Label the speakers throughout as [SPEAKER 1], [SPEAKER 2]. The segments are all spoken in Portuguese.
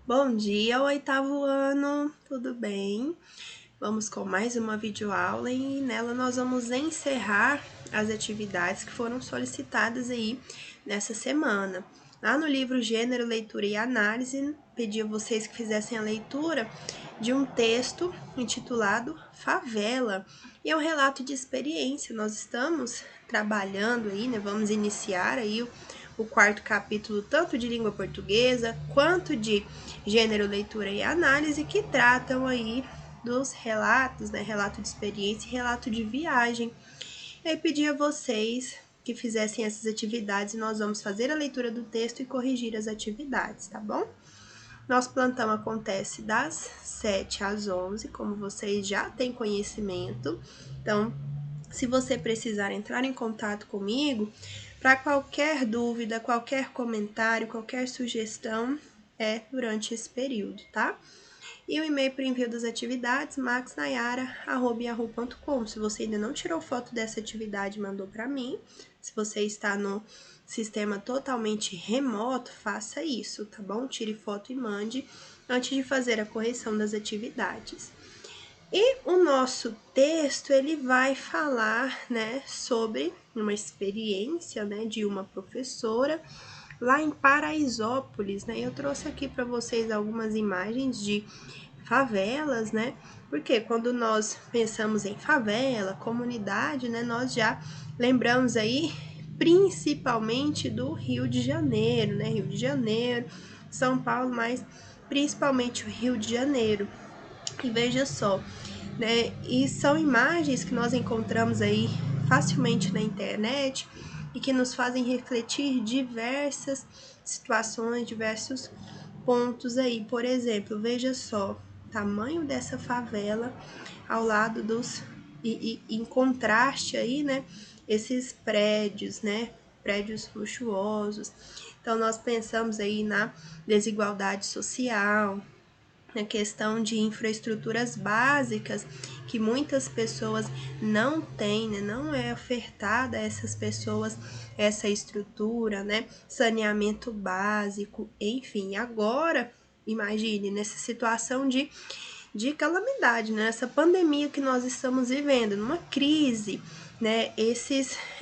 [SPEAKER 1] Bom dia, oitavo ano, tudo bem? Vamos com mais uma videoaula e nela nós vamos encerrar as atividades que foram solicitadas aí nessa semana. Lá no livro Gênero, Leitura e Análise, pedi a vocês que fizessem a leitura de um texto intitulado Favela. E é um relato de experiência. Nós estamos trabalhando aí, né? Vamos iniciar aí o quarto capítulo, tanto de língua portuguesa quanto de gênero, leitura e análise, que tratam aí dos relatos, né? Relato de experiência e relato de viagem. E aí pedi a vocês que fizessem essas atividades e nós vamos fazer a leitura do texto e corrigir as atividades, tá bom? Nosso plantão acontece das 7 às 11, como vocês já têm conhecimento. Então, se você precisar entrar em contato comigo, para qualquer dúvida, qualquer comentário, qualquer sugestão, é durante esse período, tá? E o e-mail para envio das atividades, maxnayara@yahoo.com. Se você ainda não tirou foto dessa atividade, mandou para mim. Se você está no sistema totalmente remoto, faça isso, tá bom? Tire foto e mande antes de fazer a correção das atividades. E o nosso texto, ele vai falar, né, sobre uma experiência, né, de uma professora lá em Paraisópolis, né? Eu trouxe aqui para vocês algumas imagens de favelas, né? Porque quando nós pensamos em favela, comunidade, né, nós já lembramos aí principalmente do Rio de Janeiro, né? Rio de Janeiro, São Paulo, mas principalmente o Rio de Janeiro. E veja só, né? E são imagens que nós encontramos aí facilmente na internet e que nos fazem refletir diversas situações, diversos pontos aí. Por exemplo, veja só, tamanho dessa favela ao lado dos e em contraste aí, né? Esses prédios, né? Prédios luxuosos. Então nós pensamos aí na desigualdade social, na questão de infraestruturas básicas que muitas pessoas não têm, né? Não é ofertada a essas pessoas essa estrutura, né? Saneamento básico, enfim. Agora, imagine nessa situação de calamidade, né? Essa pandemia que nós estamos vivendo, numa crise, né?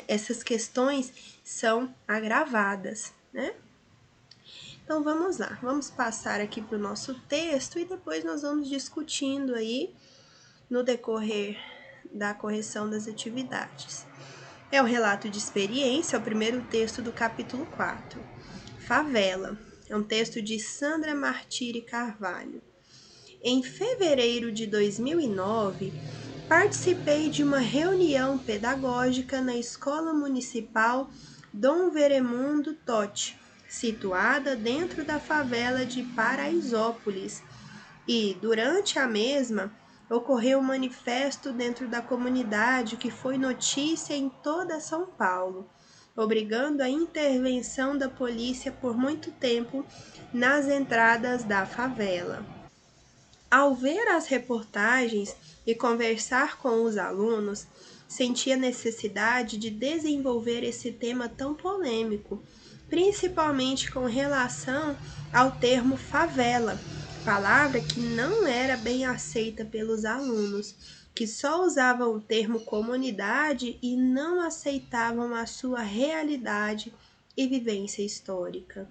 [SPEAKER 1] Essas questões são agravadas, né? Então vamos lá, vamos passar aqui para o nosso texto e depois nós vamos discutindo aí no decorrer da correção das atividades. É o relato de experiência, é o primeiro texto do capítulo 4. Favela, é um texto de Sandra Martiri Carvalho. Em fevereiro de 2009, participei de uma reunião pedagógica na Escola Municipal Dom Veremundo Totti, situada dentro da favela de Paraisópolis, e, durante a mesma, ocorreu um manifesto dentro da comunidade que foi notícia em toda São Paulo, obrigando a intervenção da polícia por muito tempo nas entradas da favela. Ao ver as reportagens e conversar com os alunos, senti a necessidade de desenvolver esse tema tão polêmico, principalmente com relação ao termo favela, palavra que não era bem aceita pelos alunos, que só usavam o termo comunidade e não aceitavam a sua realidade e vivência histórica.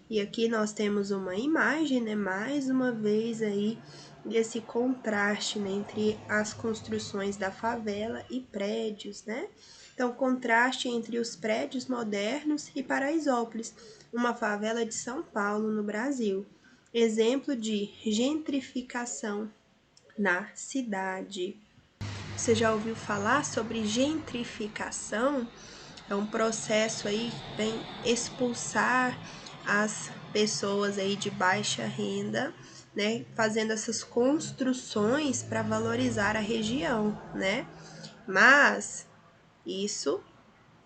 [SPEAKER 1] E aqui nós temos uma imagem, né, mais uma vez aí, desse contraste, né, entre as construções da favela e prédios, né? Então, contraste entre os prédios modernos e Paraisópolis, uma favela de São Paulo, no Brasil. Exemplo de gentrificação na cidade. Você já ouviu falar sobre gentrificação? É um processo aí que vem expulsar as pessoas aí de baixa renda, né, fazendo essas construções para valorizar a região, né? Mas isso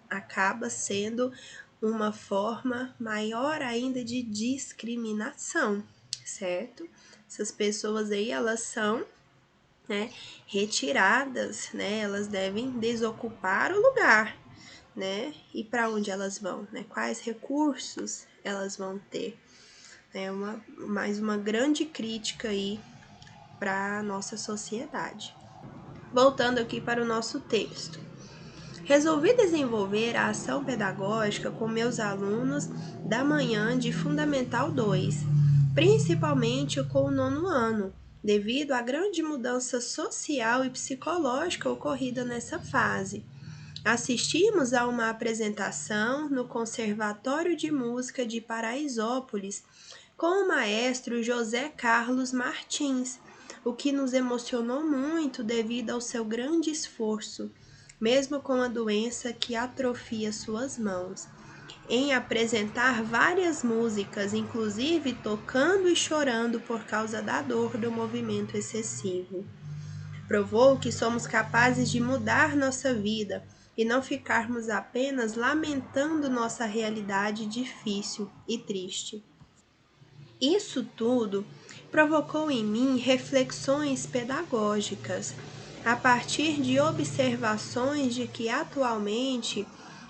[SPEAKER 1] acaba sendo uma forma maior ainda de discriminação, certo? Essas pessoas aí, elas são, né, retiradas, né? Elas devem desocupar o lugar, né? E para onde elas vão, né? Quais recursos elas vão ter? É mais uma grande crítica aí para a nossa sociedade. Voltando aqui para o nosso texto. Resolvi desenvolver a ação pedagógica com meus alunos da manhã de Fundamental 2, principalmente com o 9º ano, devido à grande mudança social e psicológica ocorrida nessa fase. Assistimos a uma apresentação no Conservatório de Música de Paraisópolis com o maestro José Carlos Martins, o que nos emocionou muito devido ao seu grande esforço, mesmo com a doença que atrofia suas mãos, em apresentar várias músicas, inclusive tocando e chorando por causa da dor do movimento excessivo. Provou que somos capazes de mudar nossa vida e não ficarmos apenas lamentando nossa realidade difícil e triste. Isso tudo provocou em mim reflexões pedagógicas, a partir de observações de que atualmente,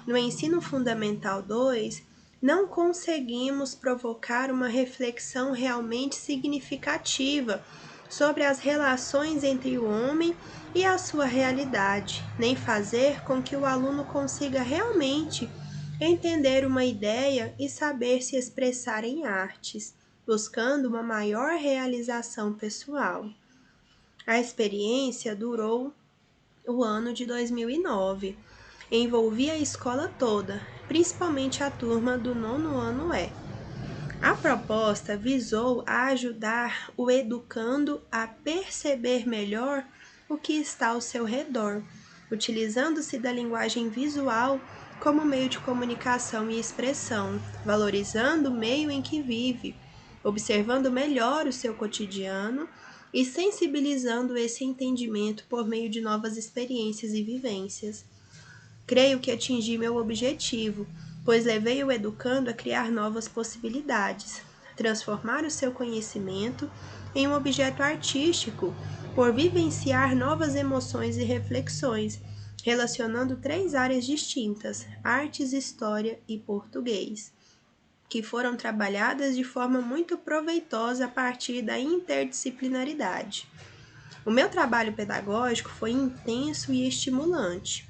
[SPEAKER 1] no Ensino Fundamental 2, não conseguimos provocar uma reflexão realmente significativa sobre as relações entre o homem e a sua realidade, nem fazer com que o aluno consiga realmente entender uma ideia e saber se expressar em artes, buscando uma maior realização pessoal. A experiência durou o ano de 2009. Envolvia a escola toda, principalmente a turma do 9º ano E. A proposta visou a ajudar o educando a perceber melhor o que está ao seu redor, utilizando-se da linguagem visual como meio de comunicação e expressão, valorizando o meio em que vive, observando melhor o seu cotidiano e sensibilizando esse entendimento por meio de novas experiências e vivências. Creio que atingi meu objetivo, pois levei o educando a criar novas possibilidades, transformar o seu conhecimento em um objeto artístico, por vivenciar novas emoções e reflexões, relacionando 3 áreas distintas: artes, história e português, que foram trabalhadas de forma muito proveitosa a partir da interdisciplinaridade. O meu trabalho pedagógico foi intenso e estimulante.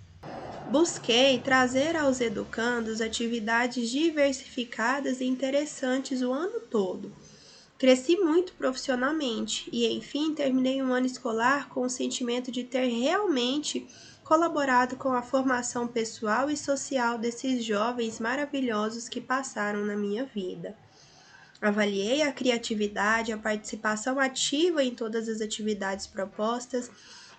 [SPEAKER 1] Busquei trazer aos educandos atividades diversificadas e interessantes o ano todo. Cresci muito profissionalmente e, enfim, terminei um ano escolar com o sentimento de ter realmente colaborado com a formação pessoal e social desses jovens maravilhosos que passaram na minha vida. Avaliei a criatividade, a participação ativa em todas as atividades propostas,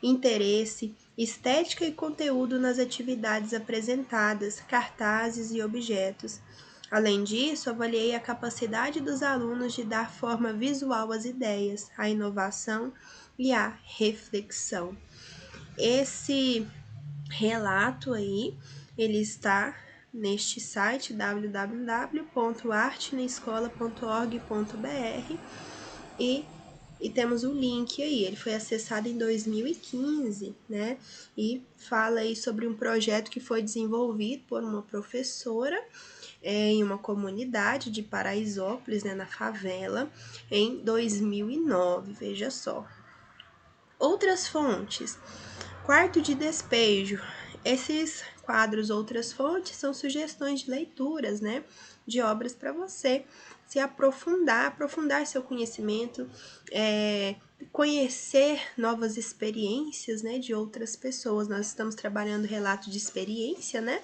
[SPEAKER 1] interesse, estética e conteúdo nas atividades apresentadas, cartazes e objetos. Além disso, avaliei a capacidade dos alunos de dar forma visual às ideias, à inovação e à reflexão. Esse relato aí, ele está neste site www.artenaescola.org.br e temos o link aí. Ele foi acessado em 2015, né? E fala aí sobre um projeto que foi desenvolvido por uma professora em uma comunidade de Paraisópolis, né, na favela, em 2009. Veja só. Outras fontes. Quarto de despejo. Esses quadros, outras fontes, são sugestões de leituras, né, de obras para você se aprofundar seu conhecimento, conhecer novas experiências, né, de outras pessoas. Nós estamos trabalhando relato de experiência, né?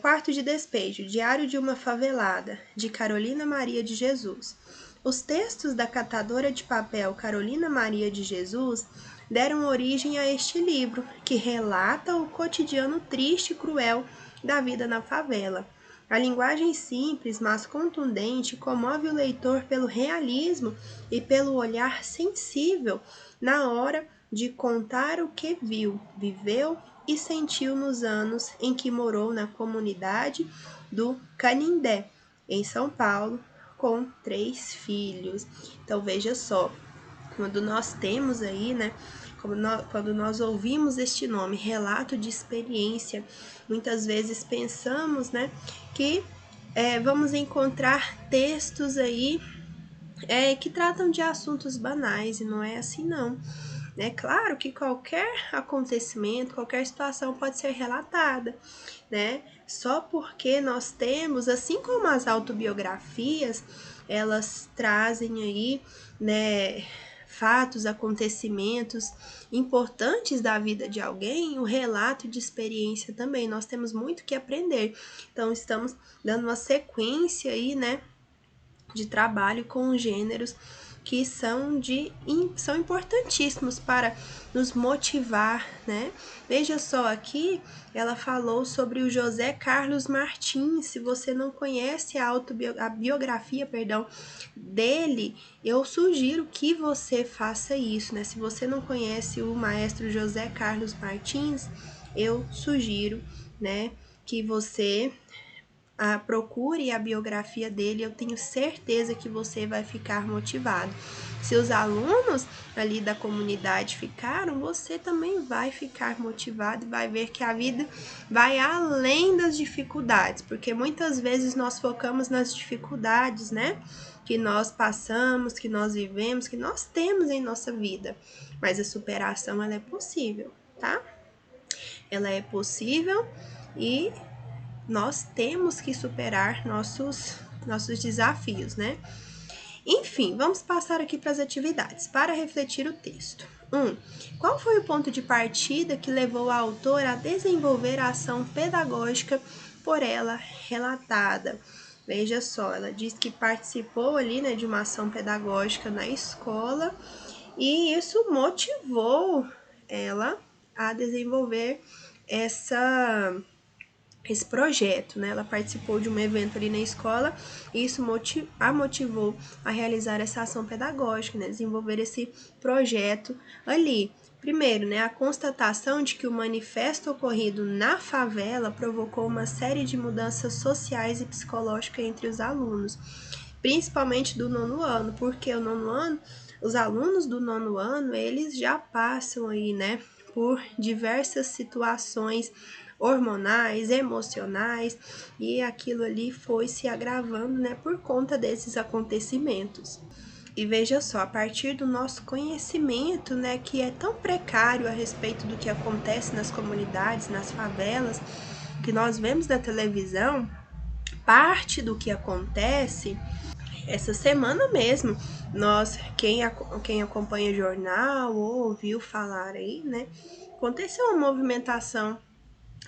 [SPEAKER 1] Quarto de despejo, Diário de uma Favelada, de Carolina Maria de Jesus. Os textos da catadora de papel Carolina Maria de Jesus deram origem a este livro, que relata o cotidiano triste e cruel da vida na favela. A linguagem simples, mas contundente, comove o leitor pelo realismo e pelo olhar sensível na hora de contar o que viu, viveu e sentiu nos anos em que morou na comunidade do Canindé, em São Paulo, com 3 filhos. Então, veja só, quando nós temos aí, né, quando nós ouvimos este nome, relato de experiência, muitas vezes pensamos, né, que vamos encontrar textos aí que tratam de assuntos banais, e não é assim não. É claro que qualquer acontecimento, qualquer situação pode ser relatada, né? Só porque nós temos, assim como as autobiografias, elas trazem aí, né, fatos, acontecimentos importantes da vida de alguém, o relato de experiência também. Nós temos muito que aprender. Então, estamos dando uma sequência aí, né, de trabalho com gêneros que são importantíssimos para nos motivar, né? Veja só, aqui ela falou sobre o José Carlos Martins. Se você não conhece a biografia, perdão, dele, eu sugiro que você faça isso, né? Se você não conhece o maestro José Carlos Martins, eu sugiro, né, que você procure a biografia dele, eu tenho certeza que você vai ficar motivado. Se os alunos ali da comunidade ficaram, você também vai ficar motivado e vai ver que a vida vai além das dificuldades, porque muitas vezes nós focamos nas dificuldades, né? Que nós passamos, que nós vivemos, que nós temos em nossa vida. Mas a superação, ela é possível, tá? Ela é possível e nós temos que superar nossos desafios, né? Enfim, vamos passar aqui para as atividades, para refletir o texto. 1. Qual foi o ponto de partida que levou a autora a desenvolver a ação pedagógica por ela relatada? Veja só, ela diz que participou ali, né, de uma ação pedagógica na escola e isso motivou ela a desenvolver esse projeto, né? Ela participou de um evento ali na escola e isso a motivou a realizar essa ação pedagógica, né? Desenvolver esse projeto ali. Primeiro, né, a constatação de que o manifesto ocorrido na favela provocou uma série de mudanças sociais e psicológicas entre os alunos, principalmente do nono ano, porque o nono ano, os alunos do nono ano, eles já passam aí, né, por diversas situações hormonais, emocionais, e aquilo ali foi se agravando, né, por conta desses acontecimentos. E veja só, a partir do nosso conhecimento, né, que é tão precário a respeito do que acontece nas comunidades, nas favelas, que nós vemos na televisão, parte do que acontece, essa semana mesmo, quem acompanha jornal ou ouviu falar aí, né, aconteceu uma movimentação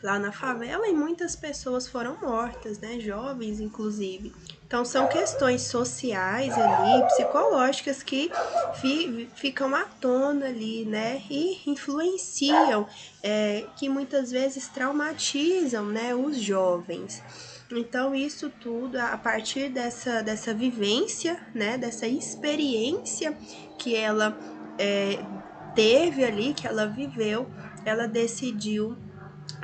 [SPEAKER 1] lá na favela e muitas pessoas foram mortas, né? Jovens, inclusive. Então, são questões sociais ali, psicológicas que ficam à tona ali, né? E influenciam, que muitas vezes traumatizam, né? Os jovens. Então, isso tudo, a partir dessa vivência, né? Dessa experiência que ela teve ali, que ela viveu, ela decidiu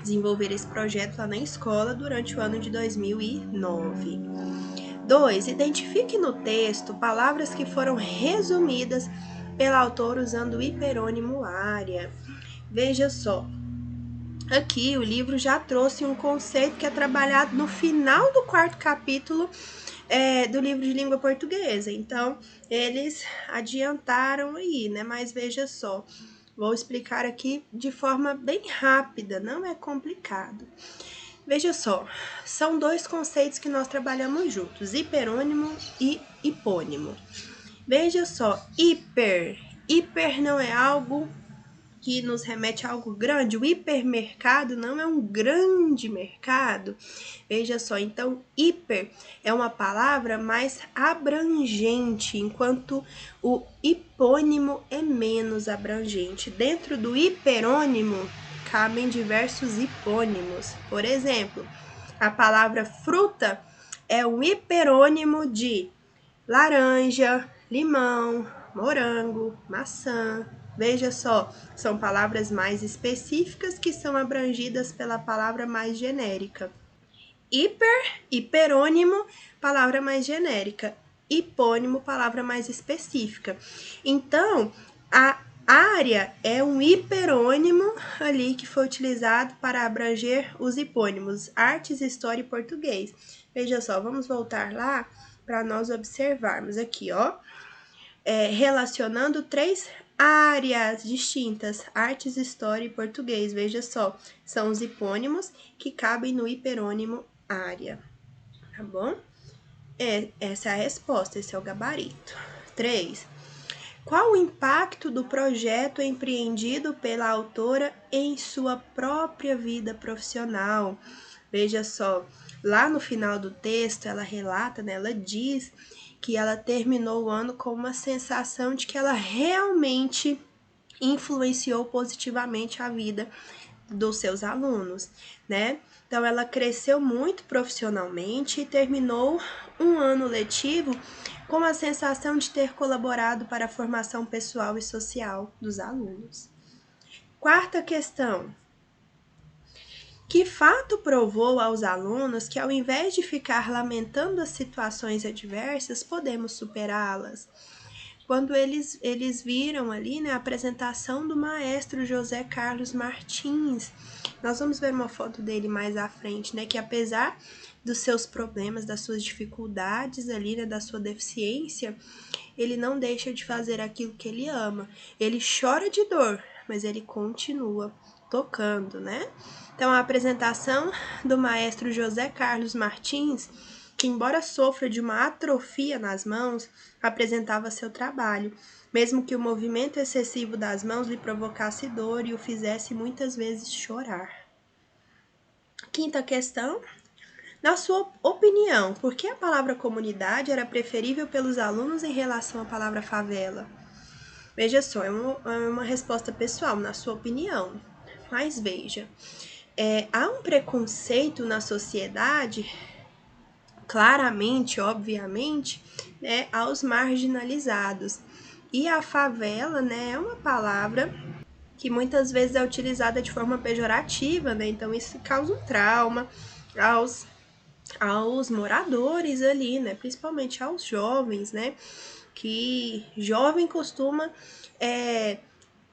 [SPEAKER 1] desenvolver esse projeto lá na escola durante o ano de 2009. 2. Identifique no texto palavras que foram resumidas pela autora usando o hiperônimo área. Veja só, aqui o livro já trouxe um conceito que é trabalhado no final do 4º capítulo do livro de língua portuguesa. Então, eles adiantaram aí, né? Mas veja só, vou explicar aqui de forma bem rápida, não é complicado. Veja só, são dois conceitos que nós trabalhamos juntos, hiperônimo e hipônimo. Veja só, hiper não é algo que nos remete a algo grande, o hipermercado não é um grande mercado. Veja só, então, hiper é uma palavra mais abrangente, enquanto o hipônimo é menos abrangente. Dentro do hiperônimo cabem diversos hipônimos. Por exemplo, a palavra fruta é um hiperônimo de laranja, limão, morango, maçã. Veja só, são palavras mais específicas que são abrangidas pela palavra mais genérica. Hiperônimo, palavra mais genérica. Hipônimo, palavra mais específica. Então, Área é um hiperônimo ali que foi utilizado para abranger os hipônimos artes, história e português. Veja só, vamos voltar lá para nós observarmos aqui, ó. Relacionando 3 áreas distintas, artes, história e português. Veja só, são os hipônimos que cabem no hiperônimo área, tá bom? Essa é a resposta, esse é o gabarito. 3. Qual o impacto do projeto empreendido pela autora em sua própria vida profissional? Veja só, lá no final do texto ela relata, né, ela diz que ela terminou o ano com uma sensação de que ela realmente influenciou positivamente a vida dos seus alunos, né? Então ela cresceu muito profissionalmente e terminou um ano letivo com a sensação de ter colaborado para a formação pessoal e social dos alunos. Quarta questão. Que fato provou aos alunos que, ao invés de ficar lamentando as situações adversas, podemos superá-las? Quando eles viram ali, né, a apresentação do maestro José Carlos Martins. Nós vamos ver uma foto dele mais à frente, né, que apesar dos seus problemas, das suas dificuldades ali, né, da sua deficiência, ele não deixa de fazer aquilo que ele ama. Ele chora de dor, mas ele continua tocando, né? Então, a apresentação do maestro José Carlos Martins, que embora sofra de uma atrofia nas mãos, apresentava seu trabalho, mesmo que o movimento excessivo das mãos lhe provocasse dor e o fizesse muitas vezes chorar. Quinta questão. Na sua opinião, por que a palavra comunidade era preferível pelos alunos em relação à palavra favela? Veja só, é uma resposta pessoal, na sua opinião. Mas veja, há um preconceito na sociedade, claramente, obviamente, né, aos marginalizados. E a favela, né, é uma palavra que muitas vezes é utilizada de forma pejorativa, né? Então isso causa um trauma aos moradores ali, né? Principalmente aos jovens, né? Que jovem costuma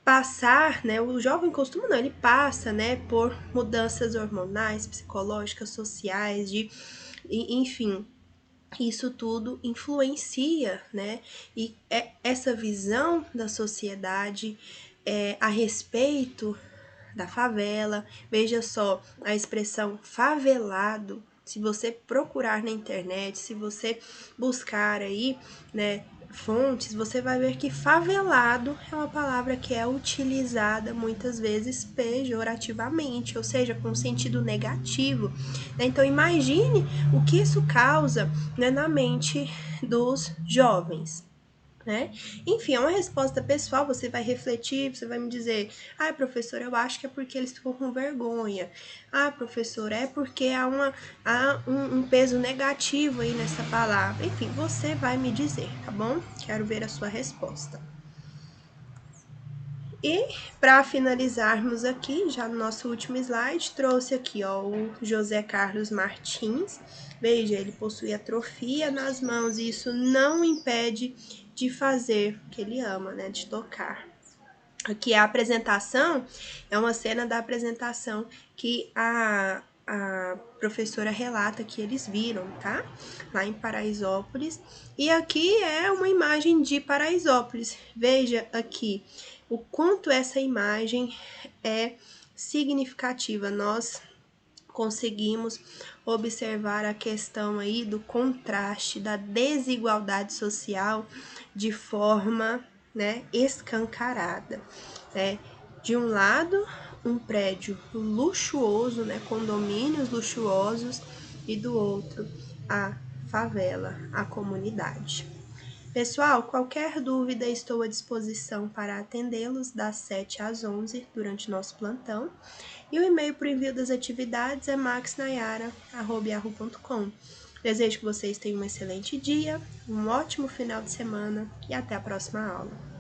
[SPEAKER 1] passar, né? O jovem costuma não, ele passa, né? Por mudanças hormonais, psicológicas, sociais, enfim. Isso tudo influencia, né? E essa visão da sociedade a respeito da favela. Veja só a expressão favelado. Se você procurar na internet, se você buscar aí, né, fontes, você vai ver que favelado é uma palavra que é utilizada muitas vezes pejorativamente, ou seja, com sentido negativo. Então imagine o que isso causa, né, na mente dos jovens. Né? Enfim, é uma resposta pessoal, você vai refletir, você vai me dizer, professor, eu acho que é porque eles ficam com vergonha. Professor, é porque há um peso negativo aí nessa palavra. Enfim, você vai me dizer, tá bom? Quero ver a sua resposta. E para finalizarmos aqui, já no nosso último slide, trouxe aqui ó, o José Carlos Martins. Veja, ele possui atrofia nas mãos e isso não impede de fazer o que ele ama, né? De tocar. Aqui a apresentação é uma cena da apresentação que a professora relata que eles viram, tá? Lá em Paraisópolis. E aqui é uma imagem de Paraisópolis. Veja aqui o quanto essa imagem é significativa. Nós conseguimos observar a questão aí do contraste, da desigualdade social de forma, né, escancarada, né? De um lado, um prédio luxuoso, né, condomínios luxuosos, e do outro, a favela, a comunidade. Pessoal, qualquer dúvida, estou à disposição para atendê-los das 7 às 11 durante nosso plantão. E o e-mail para o envio das atividades é maxnayara@yahoo.com. Desejo que vocês tenham um excelente dia, um ótimo final de semana e até a próxima aula.